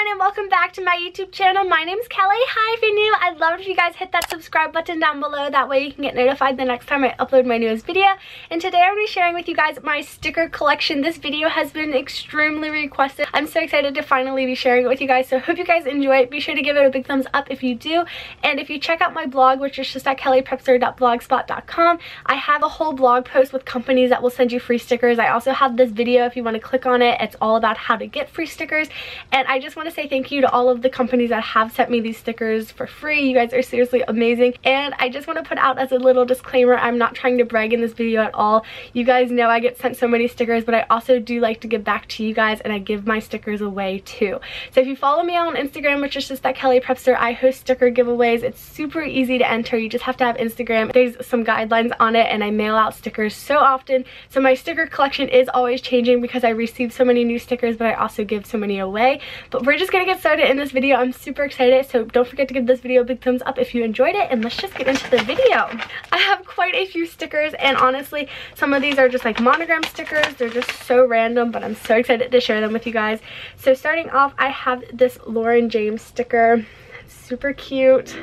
everyone, and welcome back to my YouTube channel. My name's Kelly. Hi, if you're new, I'd love it if you guys hit that subscribe button down below. That way you can get notified the next time I upload my newest video. And today I'm going to be sharing with you guys my sticker collection. This video has been extremely requested. I'm so excited to finally be sharing it with you guys, so I hope you guys enjoy it. Be sure to give it a big thumbs up if you do. And if you check out my blog, which is just at kellyprepster.blogspot.com, I have a whole blog post with companies that will send you free stickers. I also have this video if you want to click on it. It's all about how to get free stickers. And I just want to say thank you to all of the companies that have sent me these stickers for free. You guys are seriously amazing. And I just want to put out as a little disclaimer, I'm not trying to brag in this video at all. You guys know I get sent so many stickers, but I also do like to give back to you guys, and I give my stickers away too. So if you follow me on Instagram, which is just at Kellyprepster, I host sticker giveaways. It's super easy to enter. You just have to have Instagram. There's some guidelines on it, and I mail out stickers so often. So my sticker collection is always changing because I receive so many new stickers, but I also give so many away. But we're just gonna get started in this video. I'm super excited, so don't forget to give this video a big thumbs up if you enjoyed it, and let's just get into the video. I have quite a few stickers, and honestly, some of these are just like monogram stickers. They're just so random, but I'm so excited to share them with you guys. So starting off, I have this Lauren James sticker. It's super cute.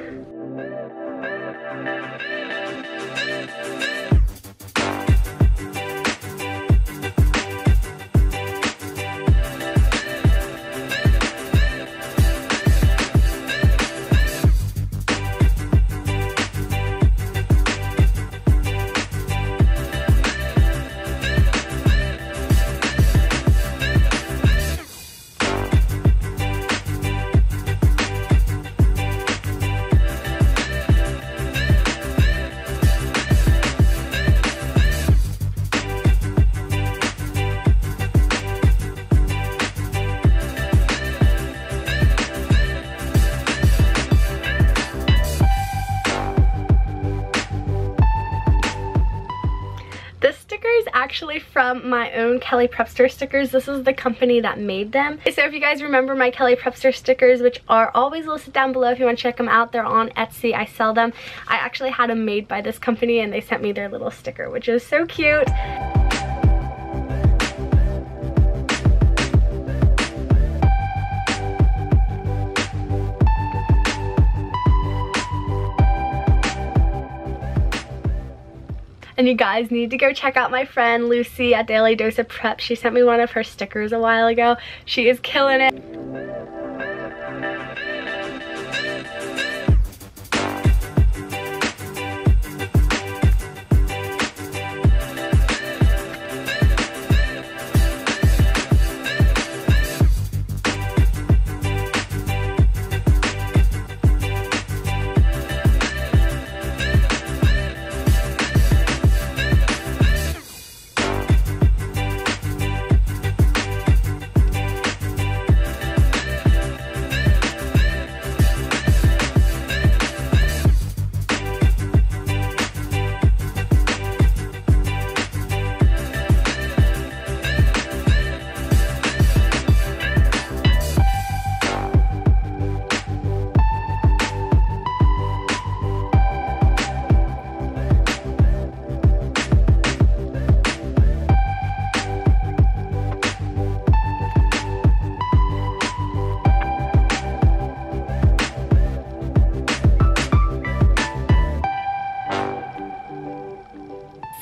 Actually from my own Kellyprepster stickers. This is the company that made them. So if you guys remember my Kellyprepster stickers, which are always listed down below if you want to check them out, they're on Etsy. I sell them. I actually had them made by this company, and they sent me their little sticker, which is so cute. And you guys need to go check out my friend Lucy at Daily Dose of Prep. She sent me one of her stickers a while ago. She is killing it.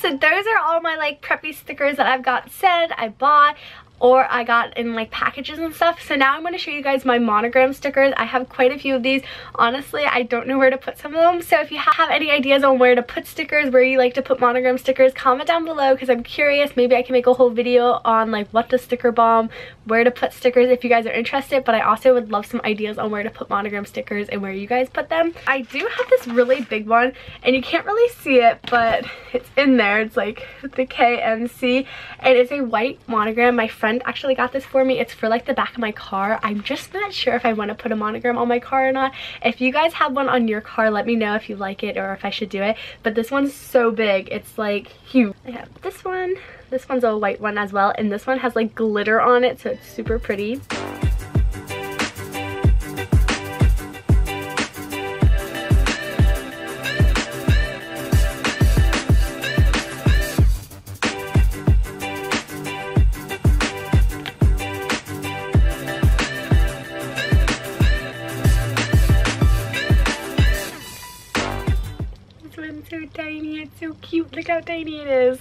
So those are all my like preppy stickers that I've got sent, I bought, or I got in like packages and stuff. So now I'm going to show you guys my monogram stickers. I have quite a few of these. Honestly, I don't know where to put some of them. So if you have any ideas on where to put stickers, where you like to put monogram stickers, comment down below, because I'm curious. Maybe I can make a whole video on like what to sticker bomb, where to put stickers if you guys are interested. But I also would love some ideas on where to put monogram stickers and where you guys put them. I do have this really big one, and you can't really see it, but it's in there. It's like the KMC, and it's a white monogram. My friend actually got this for me. It's for like the back of my car. I'm just not sure if I want to put a monogram on my car or not. If you guys have one on your car, let me know if you like it or if I should do it. But this one's so big, it's like huge. I have this one. This one's a white one as well, and this one has like glitter on it, so it's super pretty. It's so cute. Look how tiny it is.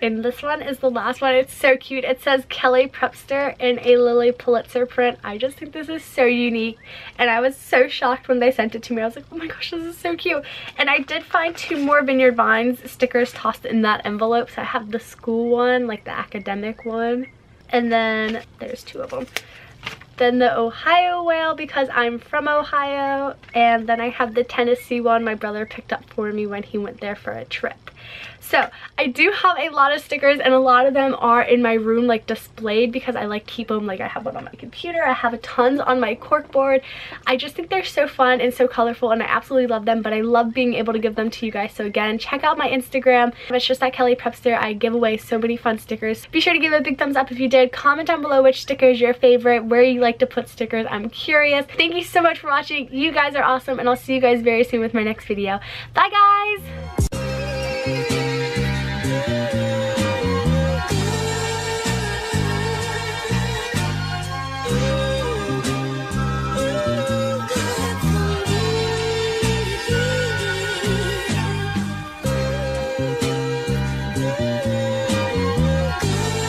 And this one is the last one. It's so cute. It says Kellyprepster in a Lily Pulitzer print. I just think this is so unique. And I was so shocked when they sent it to me. I was like, oh my gosh, this is so cute. And I did find 2 more Vineyard Vines stickers tossed in that envelope. So I have the school one, like the academic one. And then there's 2 of them. Then the Ohio whale because I'm from Ohio. And then I have the Tennessee one my brother picked up for me when he went there for a trip. So I do have a lot of stickers, and a lot of them are in my room like displayed because I like keep them. Like I have one on my computer, I have tons on my corkboard. I just think they're so fun and so colorful, and I absolutely love them, but I love being able to give them to you guys. So again, check out my Instagram. It's just at Kellyprepster. I give away so many fun stickers. Be sure to give it a big thumbs up if you did. Comment down below which sticker is your favorite, where you like to put stickers. I'm curious. Thank you so much for watching. You guys are awesome, and I'll see you guys very soon with my next video. Bye guys!